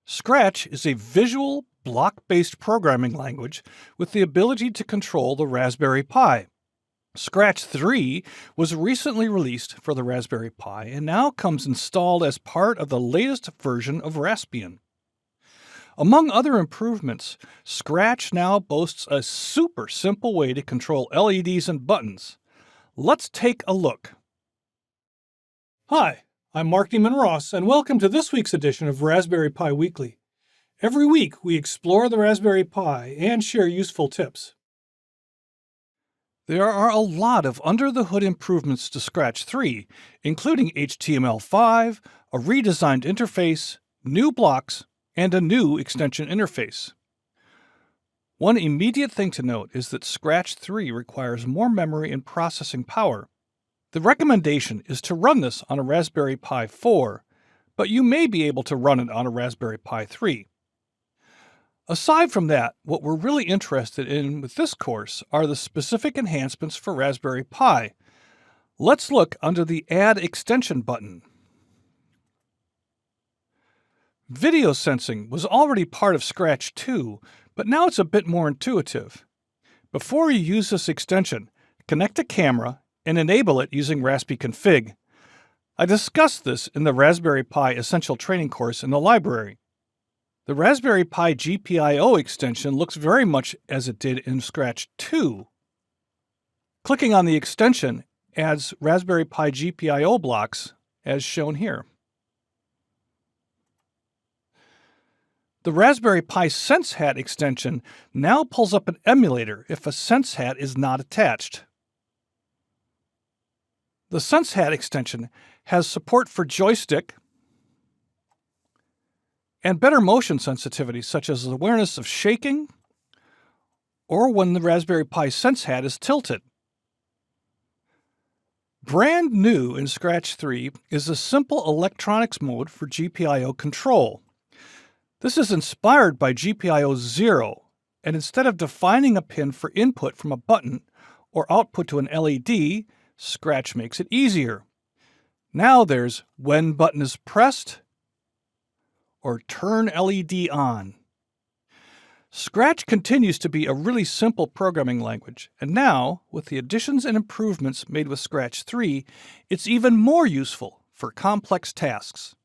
Scratch is a visual, block-based programming language with the ability to control the Raspberry Pi. Scratch 3 was recently released for the Raspberry Pi and now comes installed as part of the latest version of Raspbian. Among other improvements, Scratch now boasts a super simple way to control LEDs and buttons. Let's take a look. Hi, I'm Mark Neiman Ross, and welcome to this week's edition of Raspberry Pi Weekly. Every week, we explore the Raspberry Pi and share useful tips. There are a lot of under-the-hood improvements to Scratch 3, including HTML5, a redesigned interface, new blocks, and a new extension interface. One immediate thing to note is that Scratch 3 requires more memory and processing power. The recommendation is to run this on a Raspberry Pi 4, but you may be able to run it on a Raspberry Pi 3. Aside from that, what we're really interested in with this course are the specific enhancements for Raspberry Pi. Let's look under the Add Extension button. Video sensing was already part of Scratch 2, but now it's a bit more intuitive. Before you use this extension, connect a camera and enable it using raspiconfig. I discussed this in the Raspberry Pi Essential Training course in the library. The Raspberry Pi GPIO extension looks very much as it did in Scratch 2. Clicking on the extension adds Raspberry Pi GPIO blocks, as shown here. The Raspberry Pi SenseHat extension now pulls up an emulator if a SenseHat is not attached. The SenseHat extension has support for joystick and better motion sensitivity, such as awareness of shaking or when the Raspberry Pi SenseHat is tilted. Brand new in Scratch 3 is a simple electronics mode for GPIO control. This is inspired by GPIO 0, and instead of defining a pin for input from a button or output to an LED, Scratch makes it easier. Now there's when button is pressed or turn LED on. Scratch continues to be a really simple programming language, and now, with the additions and improvements made with Scratch 3, it's even more useful for complex tasks.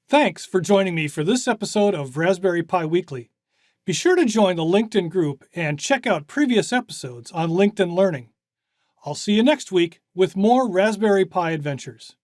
Thanks for joining me for this episode of Raspberry Pi Weekly. Be sure to join the LinkedIn group and check out previous episodes on LinkedIn Learning. I'll see you next week with more Raspberry Pi adventures.